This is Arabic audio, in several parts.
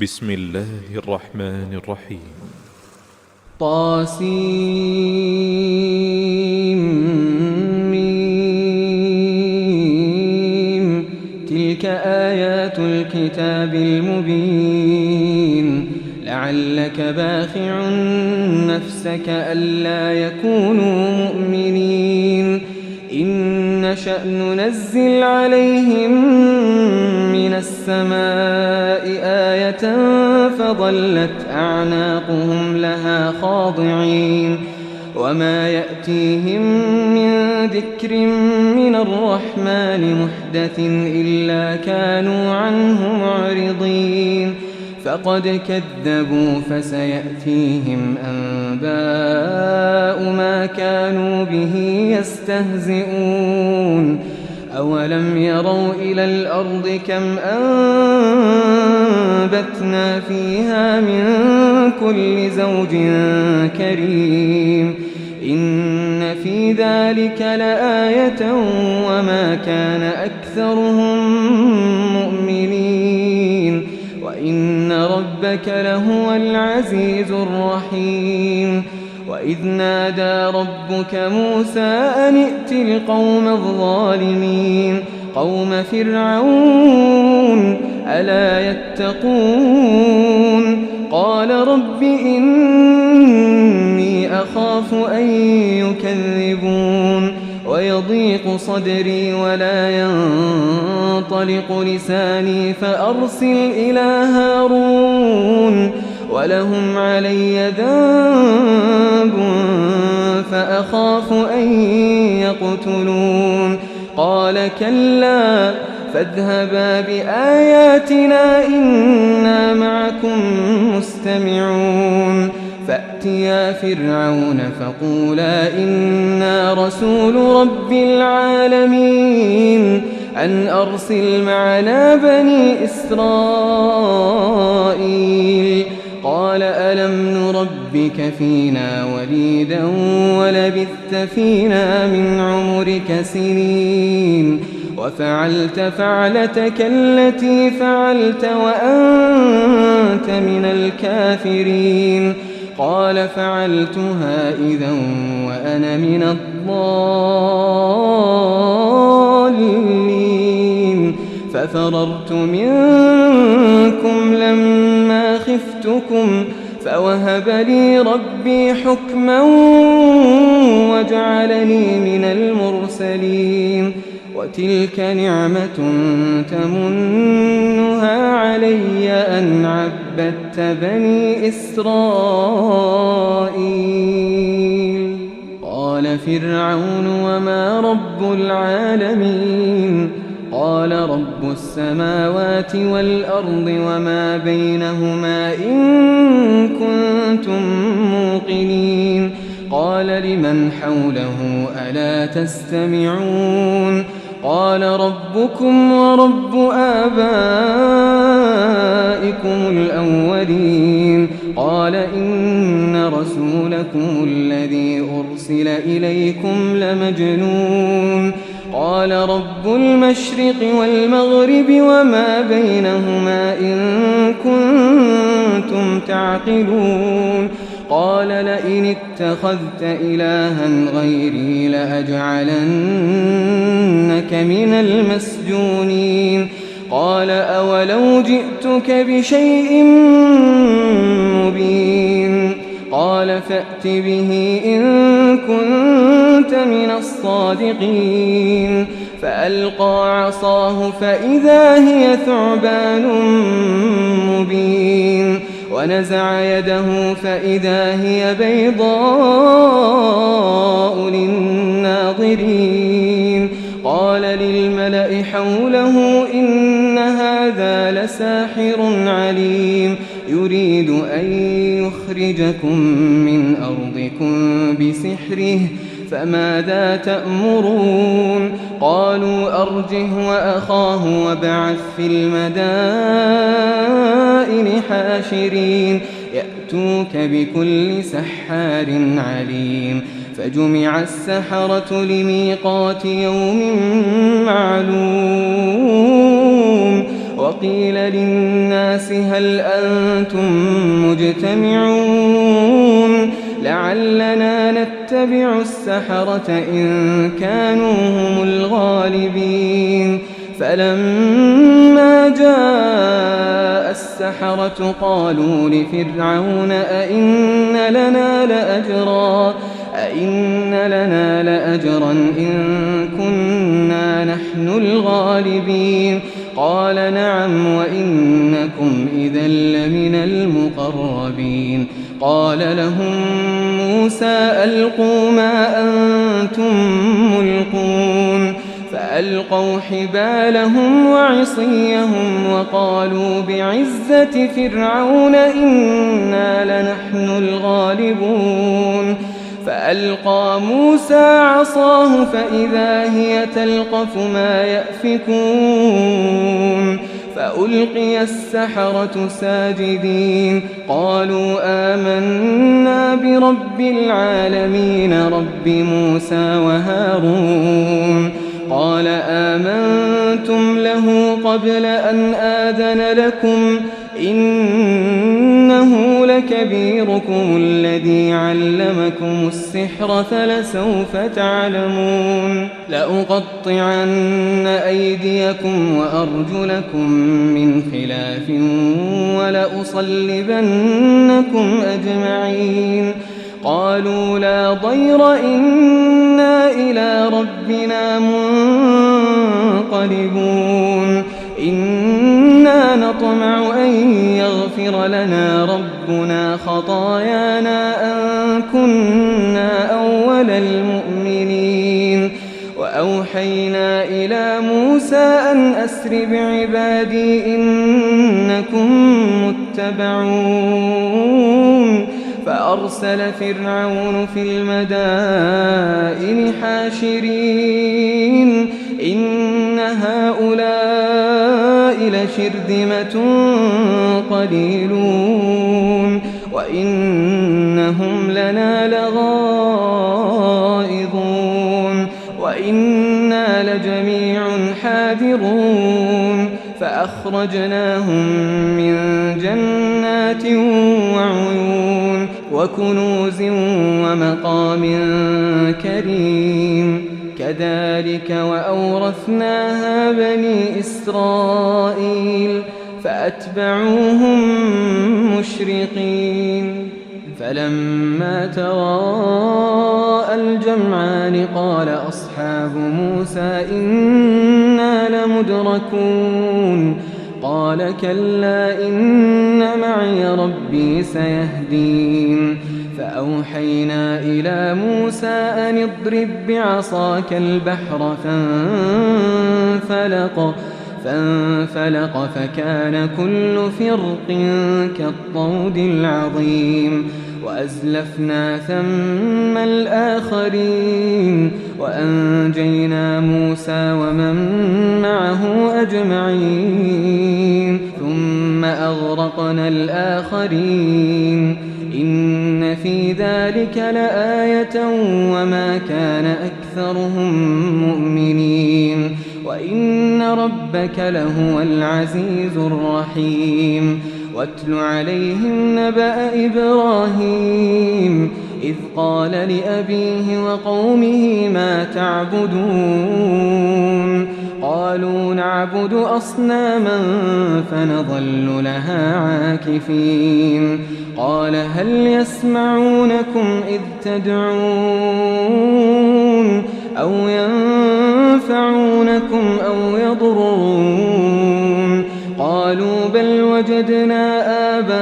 بسم الله الرحمن الرحيم. طاسيم تلك آيات الكتاب المبين لعلك باخع نفسك ألا يكونوا مؤمنين إن نشأ ننزل عليهم من السماء آية فظلت أعناقهم لها خاضعين وما يأتيهم من ذكر من الرحمن محدث إلا كانوا عنه معرضين فقد كذبوا فسيأتيهم أنباء ما كانوا به يستهزئون أولم يروا إلى الأرض كم أنبتنا فيها من كل زوج كريم إن في ذلك لآية وما كان أكثرهم مؤمنين وإن ربك لهو العزيز الرحيم وإذ نادى ربك موسى أن ائت القوم الظالمين قوم فرعون ألا يتقون قال رب إني أخاف أن يكذبون ويضيق صدري ولا ينطلق لساني فأرسل إلى هارون ولهم علي ذنب فأخاف أن يقتلون قال كلا فاذهبا بآياتنا إنا معكم مستمعون فأتيا فرعون فقولا إنا رسول رب العالمين أن أرسل معنا بني إسرائيل قال ألم نربك فينا وليدا ولبثت فينا من عمرك سنين وفعلت فعلتك التي فعلت وأنت من الكافرين قال فعلتها إذا وأنا من الضالين ففررت منكم لما خفتكم فوهب لي ربي حكما وجعلني من المرسلين وتلك نعمة تمنها علي أن عبدت بني إسرائيل قال فرعون وما رب العالمين قال رب السماوات والأرض وما بينهما إن كنتم موقنين قال لمن حوله ألا تستمعون قال ربكم ورب آبائكم الأولين قال إن رسولكم الذي أرسل إليكم لمجنون قال رب المشرق والمغرب وما بينهما إن كنتم تعقلون قال لئن اتخذت إلها غيري لأجعلنك من المسجونين قال أولو جئتك بشيء مبين قال فأت به إن كنت من الصادقين فألقى عصاه فإذا هي ثعبان مبين ونزع يده فإذا هي بيضاء للناظرين قال للملأ حوله إن هذا لساحر عليم يريد أن يخرجكم من أرضكم بسحره فماذا تأمرون قالوا أرجه وأخاه وابعث في المدائن حاشرين يأتوك بكل سحار عليم فجمع السحرة لميقات يوم معلوم وقيل للناس هل أنتم مجتمعون لعلنا نتبع السحرة إن كانوا هم الغالبين فلما جاء السحرة قالوا لفرعون أئن لنا لأجرا إن كنا نحن الغالبين قال نعم وإنكم إذا لمن المقربين قال لهم موسى ألقوا ما أنتم ملقون فألقوا حبالهم وعصيهم وقالوا بعزة فرعون إنا لنحن الغالبون فألقى موسى عصاه فإذا هي تلقف ما يأفكون فألقي السحرة ساجدين قالوا آمنا برب العالمين رب موسى وهارون قال آمنتم له قبل أن آذن لكم إنه لكبيركم الذي علمكم السحر فلسوف تعلمون لأقطعن أيديكم وأرجلكم من خلاف ولأصلبنكم أجمعين قالوا لا ضير إنا إلى ربنا منقلبون إنا نطمع أن يغفر لنا ربنا خطايانا أن كنا أول المؤمنين وأوحينا إلى موسى أن أسر بعبادي إنكم متبعون فأرسل فرعون في المدائن حاشرين إن هؤلاء لشرذمة قليلون وإنهم لنا لغائظون وإنا لجميع حاذرون فأخرجناهم من جنات وعيون وكنوز ومقام كريم كذلك وأورثناها بني إسرائيل فأتبعوهم مشرقين فلما تراءى الجمعان قال أصحاب موسى إنا لمدركون قال كلا إن معي ربي سيهدين فأوحينا إلى موسى أن اضرب بعصاك البحر فانفلق فكان كل فرق كالطود العظيم وأزلفنا ثم الآخرين وأنجينا موسى ومن معه أجمعين ثم أغرقنا الآخرين إن في ذلك لآية وما كان أكثرهم مؤمنين وإن ربك لهو العزيز الرحيم واتل عليهم نبأ إبراهيم إذ قال لأبيه وقومه ما تعبدون قالوا نعبد أصناما فنظل لها عاكفين قال هل يسمعونكم إذ تدعون أو ينفعونكم أو يضرون قالوا بل وجدنا آباءنا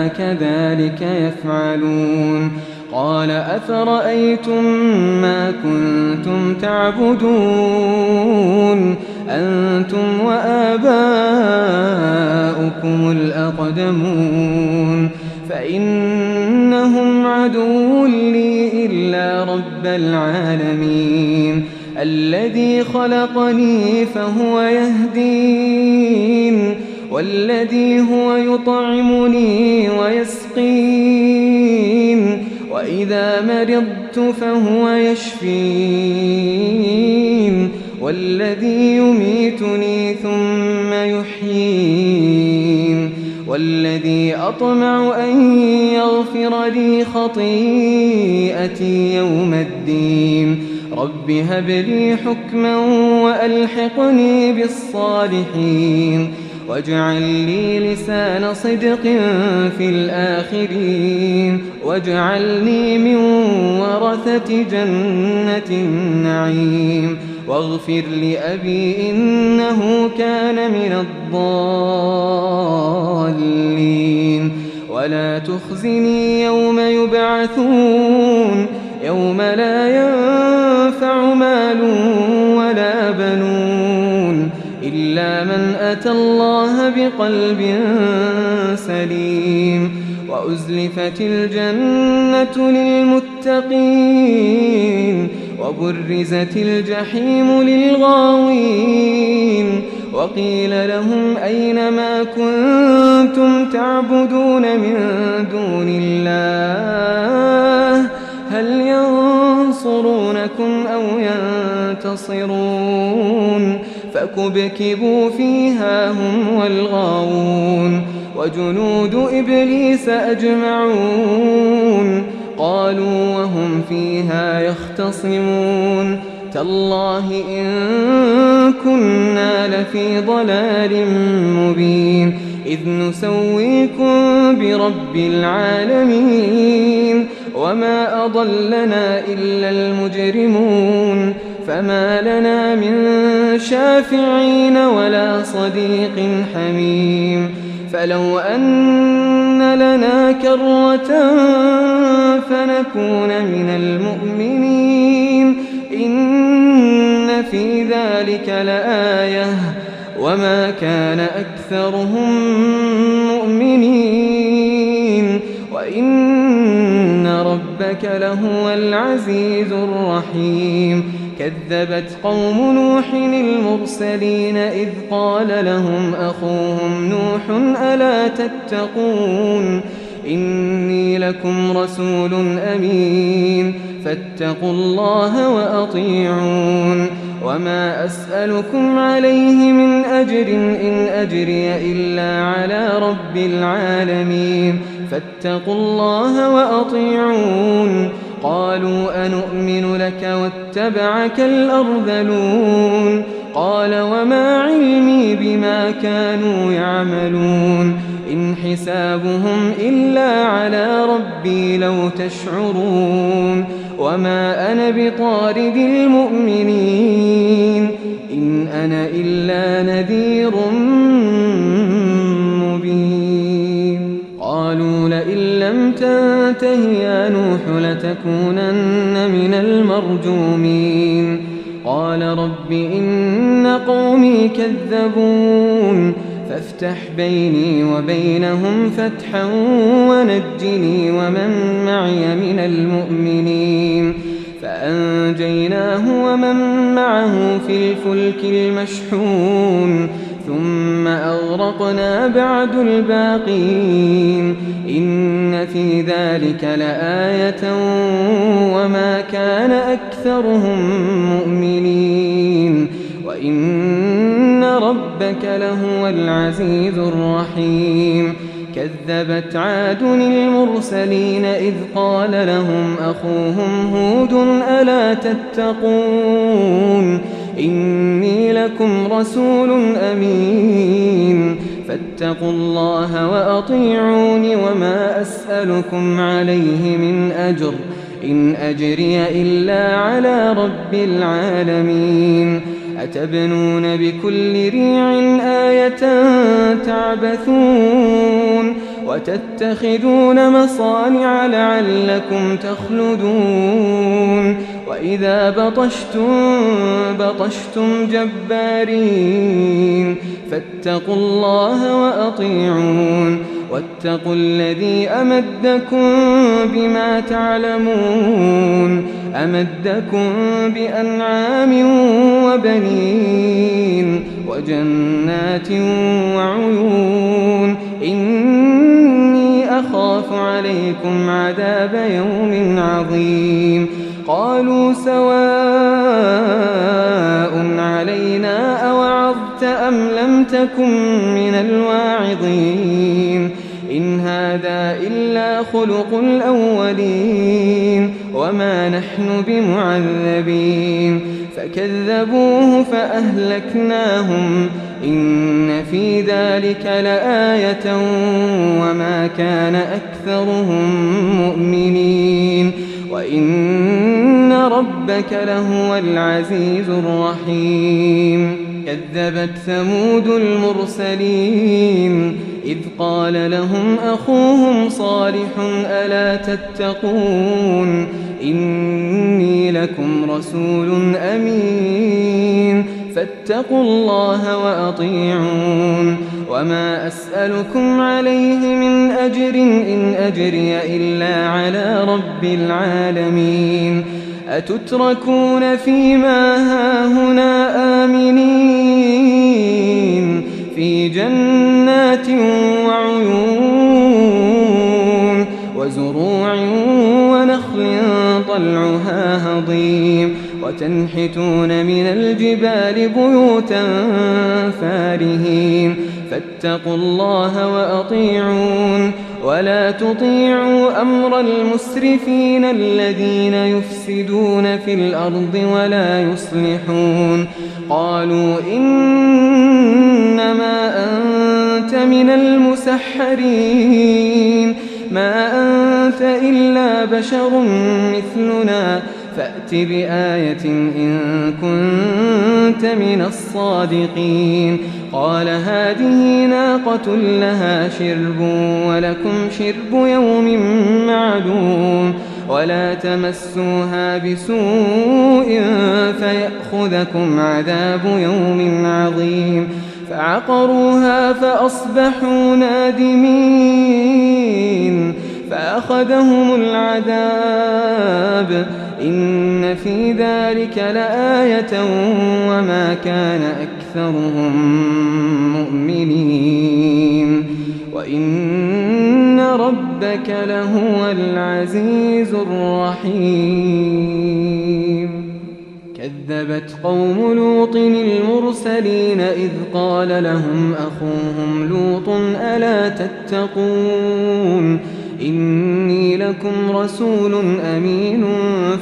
كذلك يفعلون قال أفرأيتم ما كنتم تعبدون أنتم وآباؤكم الأقدمون فإنهم عدو لي إلا رب العالمين الذي خلقني فهو يهدين والذي هو يطعمني ويسقين وإذا مرضت فهو يشفين والذي يميتني ثم يحيين والذي أطمع أن يغفر لي خطيئتي يوم الدين رب هب لي حكما وألحقني بالصالحين واجعل لي لسان صدق في الآخرين واجعلني من ورثة جنة النعيم واغفر لأبي إنه كان من الضالين ولا تخزني يوم يبعثون يوم لا ينفع مال ولا بنون إلا من أتى الله بقلب سليم وأزلفت الجنة للمتقين وبرزت الجحيم للغاوين وقيل لهم أين ما كنتم تعبدون من دون الله هل ينصرونكم أو ينتصرون فكبكبوا فيها هم والغاوون وجنود إبليس أجمعون قالوا وهم فيها يختصمون تالله إن كنا لفي ضلال مبين إذ نسويكم برب العالمين وما أضلنا إلا المجرمون فما لنا من شافعين ولا صديق حميم فلو أن لنا كرة فنكون من المؤمنين إن في ذلك لآية وما كان أكثرهم مؤمنين وإن ربك لهو العزيز الرحيم كذبت قوم نوح المرسلين إذ قال لهم أخوهم نوح ألا تتقون إني لكم رسول أمين فاتقوا الله وأطيعون وما أسألكم عليه من أجر إن أجري إلا على رب العالمين فاتقوا الله وأطيعون قالوا أنؤمن لك واتبعك الأرذلون قال وما علمي بما كانوا يعملون إن حسابهم إلا على ربي لو تشعرون وما أنا بطارد المؤمنين إن أنا إلا نذير مبين قالوا لئن لم تنته يا نوح لتكونن من المرجومين قال رب إن قومي كذبون فافتح بيني وبينهم فتحا ونجني ومن معي من المؤمنين فأنجيناه ومن معه في الفلك المشحون ثم أغرقنا بعد الباقين إن في ذلك لآية وما كان أكثرهم مؤمنين وإن ربك لهو العزيز الرحيم كذبت عاد المرسلين إذ قال لهم أخوهم هود ألا تتقون إني لكم رسول أمين فاتقوا الله وأطيعون وما أسألكم عليه من أجر إن أجري إلا على رب العالمين أتبنون بكل ريع آية تعبثون وتتخذون مصانع لعلكم تخلدون وإذا بطشتم جبارين فاتقوا الله وأطيعون واتقوا الذي أمدكم بما تعلمون أمدكم بأنعام وبنين وجنات وعيون إني أخاف عليكم عذاب يوم عظيم قالوا سواء علينا أوعظت أم لم تكن من الواعظين إن هذا إلا خلق الأولين وما نحن بمعذبين فكذبوه فأهلكناهم إن في ذلك لآية وما كان أكثرهم مؤمنين وإن ربك لهو العزيز الرحيم كذبت ثمود المرسلين إذ قال لهم أخوهم صالح ألا تتقون إني لكم رسول أمين فاتقوا الله وأطيعون وما أسألكم عليه من أجر إن أجري إلا على رب العالمين أتتركون فيما هاهنا آمنين في جنات وعيون وزروع ونخل طلعها هضيم وتنحتون من الجبال بيوتا فارهين فاتقوا الله وأطيعون ولا تطيعوا أمر المسرفين الذين يفسدون في الأرض ولا يصلحون قالوا إنما أنت من المسحرين ما أنت إلا بشر مثلنا فأت بآية إن كنت من الصادقين قال هذه ناقة لها شرب ولكم شرب يوم معلوم ولا تمسوها بسوء فيأخذكم عذاب يوم عظيم فعقروها فأصبحوا نادمين فأخذهم العذاب إن في ذلك لآية وما كان أكثرهم مؤمنين وإن ربك لهو العزيز الرحيم كذبت قوم لوط المرسلين إذ قال لهم أخوهم لوط ألا تتقون إني لكم رسول أمين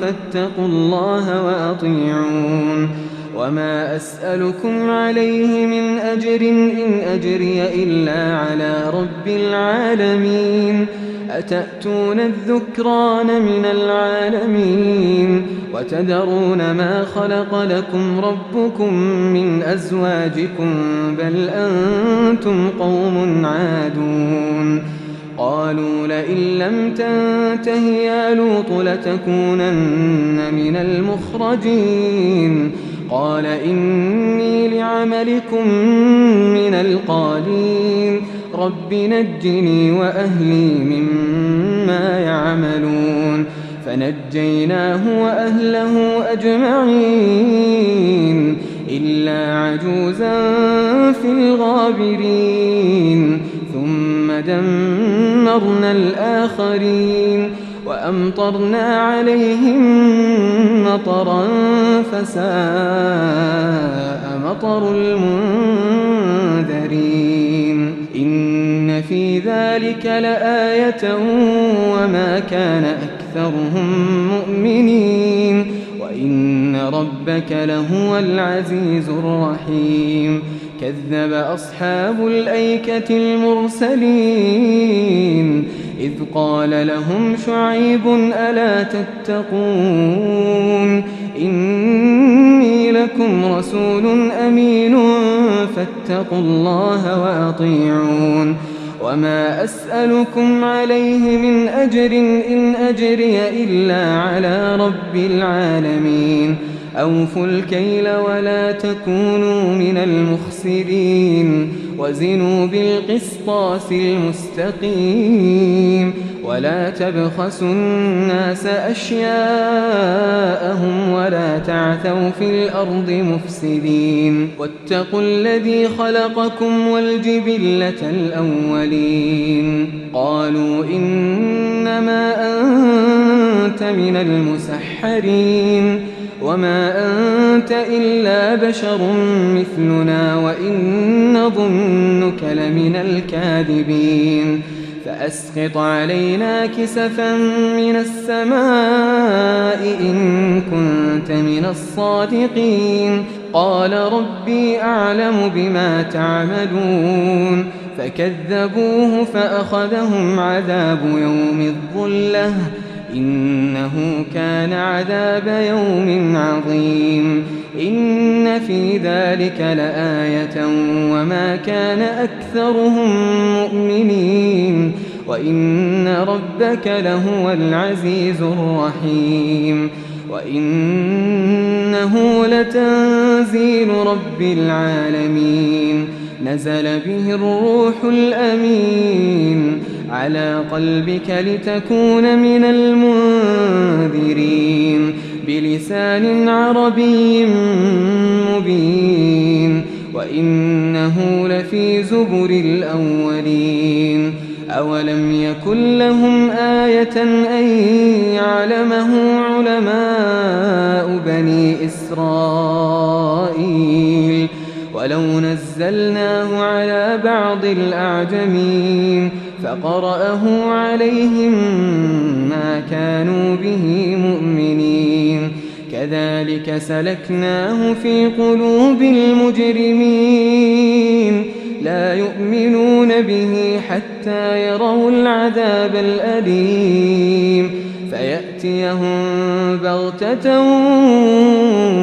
فاتقوا الله وأطيعون وما أسألكم عليه من أجر إن أجري إلا على رب العالمين أتأتون الذكران من العالمين وتذرون ما خلق لكم ربكم من أزواجكم بل أنتم قوم عادون قالوا لئن لم تنته يا لوط لتكونن من المخرجين قال إني لعملكم من القالين رب نجني وأهلي مما يعملون فنجيناه وأهله أجمعين إلا عجوزا في الغابرين ثم دمرنا الآخرين وأمطرنا عليهم مطرا فساء مطر المنذرين إن في ذلك لآية وما كان أكثرهم مؤمنين وإن ربك لهو العزيز الرحيم كذب أصحاب الأيكة المرسلين إذ قال لهم شعيب ألا تتقون إني لكم رسول أمين فاتقوا الله وأطيعون وما أسألكم عليه من أجر إن أجري إلا على رب العالمين أوفوا الكيل ولا تكونوا من المخسرين وزنوا بالقسطاس المستقيم ولا تبخسوا الناس أشياءهم ولا تعثوا في الأرض مفسدين واتقوا الذي خلقكم والجبلة الأولين قالوا إنما أنت من المسحرين وما أنت إلا بشر مثلنا وإن نظنك لمن الكاذبين فأسقط علينا كسفا من السماء إن كنت من الصادقين قال ربي أعلم بما تعملون فكذبوه فأخذهم عذاب يوم الظلة إنه كان عذاب يوم عظيم إن في ذلك لآية وما كان أكثرهم مؤمنين وإن ربك لهو العزيز الرحيم وإنه لتنزيل رب العالمين نزل به الروح الأمين على قلبك لتكون من المنذرين بلسان عربي مبين وإنه لفي زبر الأولين أولم يكن لهم آية أن يعلمه علماء بني إسرائيل ولو نزلناه على بعض الأعجمين فقرأه عليهم ما كانوا به مؤمنين كذلك سلكناه في قلوب المجرمين لا يؤمنون به حتى يروا العذاب الأليم فيأتيهم بغتة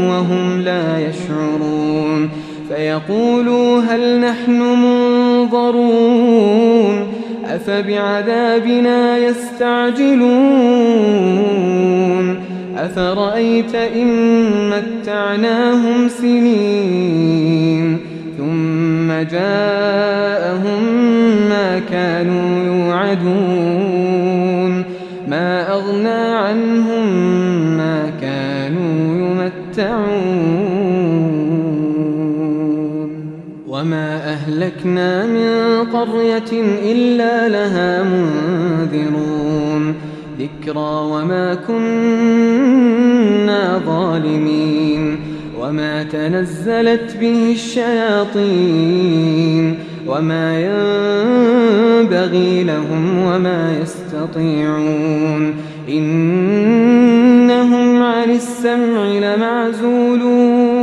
وهم لا يشعرون فيقولوا هل نحن منظرون أفبعذابنا يستعجلون أفرأيت إن متعناهم سنين ثم جاءهم ما كانوا يوعدون ما أغنى عنهم ما كانوا يمتعون وما أهلكنا من قرية إلا لها منذرون ذكرى وما كنا ظالمين وما تنزلت به الشياطين وما ينبغي لهم وما يستطيعون إنهم عن السمع لمعزولون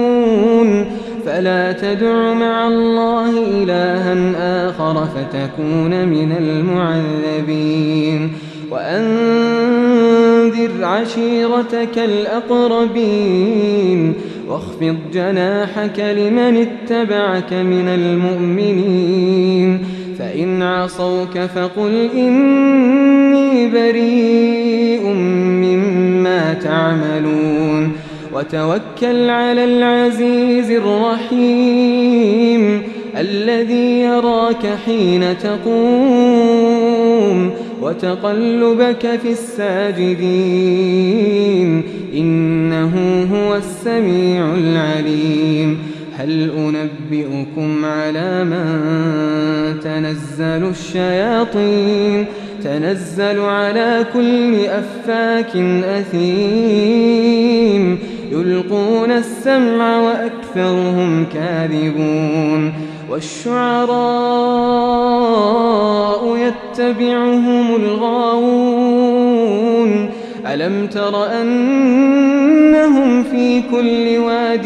فلا تدع مع الله إلها آخر فتكون من المعذبين وأنذر عشيرتك الأقربين واخفض جناحك لمن اتبعك من المؤمنين فإن عصوك فقل إني بريء مما تعملون وتوكل على العزيز الرحيم الذي يراك حين تقوم وتقلبك في الساجدين إنه هو السميع العليم هل أنبئكم على من تنزل الشياطين تنزل على كل أفاك أثيم يلقون السمع وأكثرهم كاذبون والشعراء يتبعهم الغاوون ألم تر أنهم في كل واد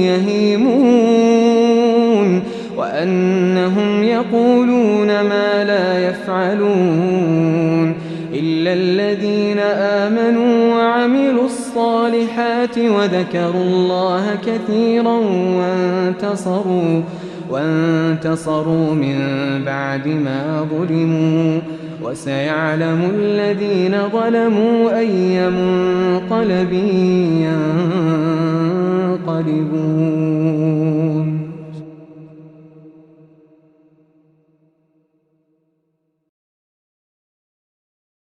يهيمون وأنهم يقولون ما لا يفعلون إلا الذين آمنوا وعملوا الصالحات وذكروا الله كثيرا وانتصروا من بعد ما ظلموا وسيعلم الذين ظلموا أي منقلب ينقلبون